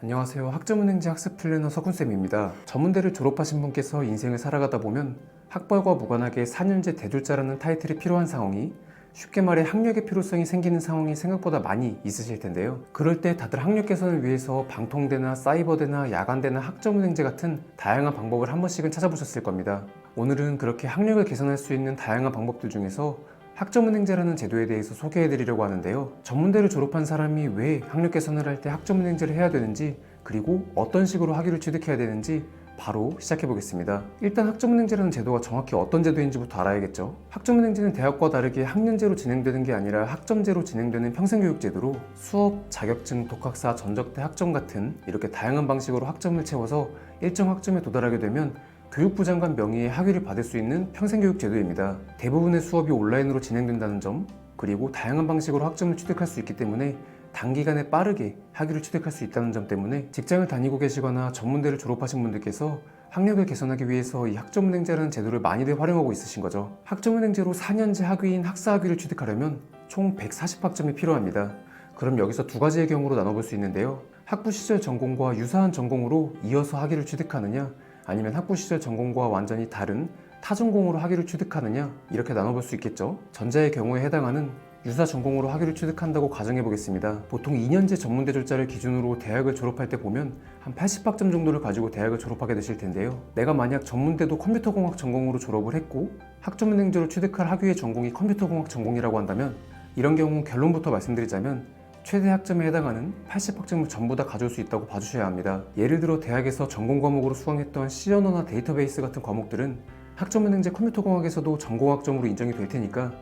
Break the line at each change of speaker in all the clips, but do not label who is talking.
안녕하세요. 학점은행지 학습 플래너 석훈쌤입니다. 전문대를 졸업하신 분께서 인생을 살아가다 보면 학벌과 무관하게 4년제 대졸자라는 타이틀이 필요한 상황이, 쉽게 말해 학력의 필요성이 생기는 상황이 생각보다 많이 있으실 텐데요. 그럴 때 다들 학력 개선을 위해서 방통대나 사이버대나 야간대나 학점은행제 같은 다양한 방법을 한 번씩은 찾아보셨을 겁니다. 오늘은 그렇게 학력을 개선할 수 있는 다양한 방법들 중에서 학점은행제라는 제도에 대해서 소개해드리려고 하는데요. 전문대를 졸업한 사람이 왜 학력 개선을 할 때 학점은행제를 해야 되는지, 그리고 어떤 식으로 학위를 취득해야 되는지 바로 시작해보겠습니다. 일단 학점은행제라는 제도가 정확히 어떤 제도인지부터 알아야겠죠. 학점은행제는 대학과 다르게 학년제로 진행되는 게 아니라 학점제로 진행되는 평생교육제도로 수업, 자격증, 독학사, 전적대 학점 같은 이렇게 다양한 방식으로 학점을 채워서 일정 학점에 도달하게 되면 교육부 장관 명의의 학위를 받을 수 있는 평생교육 제도입니다. 대부분의 수업이 온라인으로 진행된다는 점, 그리고 다양한 방식으로 학점을 취득할 수 있기 때문에 단기간에 빠르게 학위를 취득할 수 있다는 점 때문에 직장을 다니고 계시거나 전문대를 졸업하신 분들께서 학력을 개선하기 위해서 이 학점은행제라는 제도를 많이들 활용하고 있으신 거죠. 학점은행제로 4년제 학위인 학사학위를 취득하려면 총 140학점이 필요합니다. 그럼 여기서 두 가지의 경우로 나눠볼 수 있는데요. 학부 시절 전공과 유사한 전공으로 이어서 학위를 취득하느냐, 아니면 학부 시절 전공과 완전히 다른 타전공으로 학위를 취득하느냐, 이렇게 나눠볼 수 있겠죠. 전자의 경우에 해당하는 유사 전공으로 학위를 취득한다고 가정해 보겠습니다. 보통 2년제 전문대졸자를 기준으로 대학을 졸업할 때 보면 한 80학점 정도를 가지고 대학을 졸업하게 되실 텐데요. 내가 만약 전문대도 컴퓨터공학 전공으로 졸업을 했고 학점은행제로 취득할 학위의 전공이 컴퓨터공학 전공이라고 한다면, 이런 경우 결론부터 말씀드리자면 최대 학점에 해당하는 80학점을 전부 다 가져올 수 있다고 봐주셔야 합니다. 예를 들어 대학에서 전공 과목으로 수강했던 C 언어나 데이터베이스 같은 과목들은 학점은행제 컴퓨터공학에서도 전공학점으로 인정이 될 테니까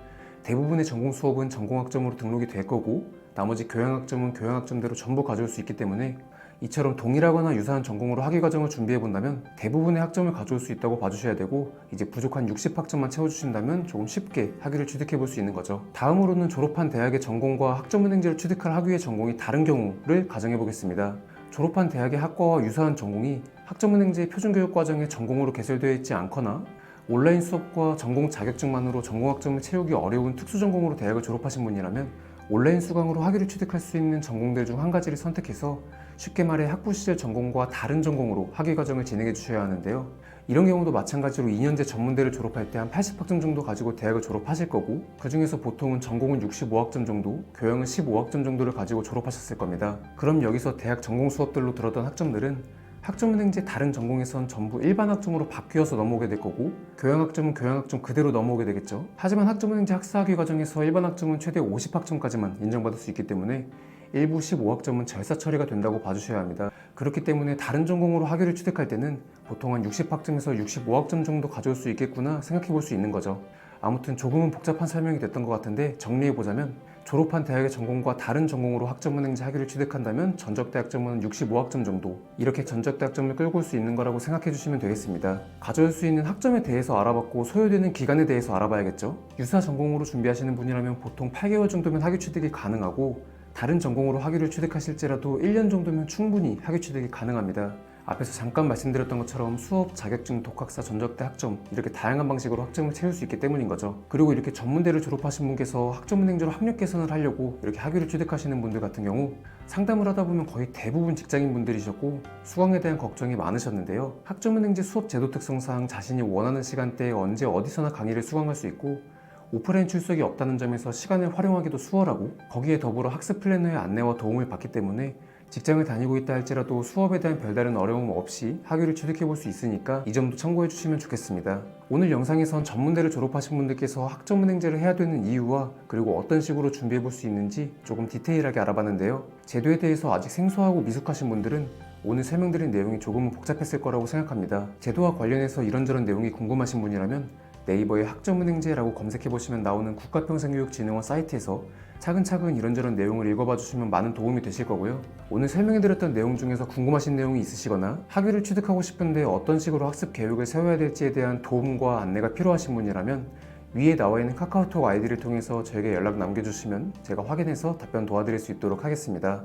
대부분의 전공 수업은 전공학점으로 등록이 될 거고, 나머지 교양학점은 교양학점대로 전부 가져올 수 있기 때문에 이처럼 동일하거나 유사한 전공으로 학위 과정을 준비해 본다면 대부분의 학점을 가져올 수 있다고 봐주셔야 되고, 이제 부족한 60학점만 채워주신다면 조금 쉽게 학위를 취득해 볼 수 있는 거죠. 다음으로는 졸업한 대학의 전공과 학점은행제를 취득할 학위의 전공이 다른 경우를 가정해 보겠습니다. 졸업한 대학의 학과와 유사한 전공이 학점은행제의 표준교육과정에 전공으로 개설되어 있지 않거나 온라인 수업과 전공 자격증만으로 전공학점을 채우기 어려운 특수전공으로 대학을 졸업하신 분이라면 온라인 수강으로 학위를 취득할 수 있는 전공들 중 한 가지를 선택해서 쉽게 말해 학부 시절 전공과 다른 전공으로 학위 과정을 진행해 주셔야 하는데요. 이런 경우도 마찬가지로 2년제 전문대를 졸업할 때 한 80학점 정도 가지고 대학을 졸업하실 거고, 그 중에서 보통은 전공은 65학점 정도, 교양은 15학점 정도를 가지고 졸업하셨을 겁니다. 그럼 여기서 대학 전공 수업들로 들었던 학점들은 학점은행제 다른 전공에선 전부 일반 학점으로 바뀌어서 넘어오게 될 거고, 교양학점은 교양학점 그대로 넘어오게 되겠죠. 하지만 학점은행제 학사학위 과정에서 일반 학점은 최대 50학점까지만 인정받을 수 있기 때문에 일부 15학점은 절사 처리가 된다고 봐주셔야 합니다. 그렇기 때문에 다른 전공으로 학위를 취득할 때는 보통 한 60학점에서 65학점 정도 가져올 수 있겠구나 생각해 볼 수 있는 거죠. 아무튼 조금은 복잡한 설명이 됐던 것 같은데 정리해보자면, 졸업한 대학의 전공과 다른 전공으로 학점은행제 학위를 취득한다면 전적대 학점은 65학점 정도, 이렇게 전적대 학점을 끌고 올 수 있는 거라고 생각해 주시면 되겠습니다. 가져올 수 있는 학점에 대해서 알아봤고 소요되는 기간에 대해서 알아봐야겠죠. 유사 전공으로 준비하시는 분이라면 보통 8개월 정도면 학위 취득이 가능하고, 다른 전공으로 학위를 취득하실지라도 1년 정도면 충분히 학위 취득이 가능합니다. 앞에서 잠깐 말씀드렸던 것처럼 수업, 자격증, 독학사, 전적대 학점, 이렇게 다양한 방식으로 학점을 채울 수 있기 때문인 거죠. 그리고 이렇게 전문대를 졸업하신 분께서 학점은행제로 학력 개선을 하려고 이렇게 학위를 취득하시는 분들 같은 경우 상담을 하다 보면 거의 대부분 직장인 분들이셨고 수강에 대한 걱정이 많으셨는데요. 학점은행제 수업 제도 특성상 자신이 원하는 시간대에 언제 어디서나 강의를 수강할 수 있고, 오프라인 출석이 없다는 점에서 시간을 활용하기도 수월하고, 거기에 더불어 학습 플래너의 안내와 도움을 받기 때문에 직장을 다니고 있다 할지라도 수업에 대한 별다른 어려움 없이 학위를 취득해 볼 수 있으니까 이 점도 참고해 주시면 좋겠습니다. 오늘 영상에선 전문대를 졸업하신 분들께서 학점은행제를 해야 되는 이유와 그리고 어떤 식으로 준비해 볼 수 있는지 조금 디테일하게 알아봤는데요. 제도에 대해서 아직 생소하고 미숙하신 분들은 오늘 설명드린 내용이 조금은 복잡했을 거라고 생각합니다. 제도와 관련해서 이런저런 내용이 궁금하신 분이라면 네이버에 학점은행제라고 검색해보시면 나오는 국가평생교육진흥원 사이트에서 차근차근 이런저런 내용을 읽어봐 주시면 많은 도움이 되실 거고요. 오늘 설명해드렸던 내용 중에서 궁금하신 내용이 있으시거나 학위를 취득하고 싶은데 어떤 식으로 학습 계획을 세워야 될지에 대한 도움과 안내가 필요하신 분이라면 위에 나와 있는 카카오톡 아이디를 통해서 저에게 연락 남겨주시면 제가 확인해서 답변 도와드릴 수 있도록 하겠습니다.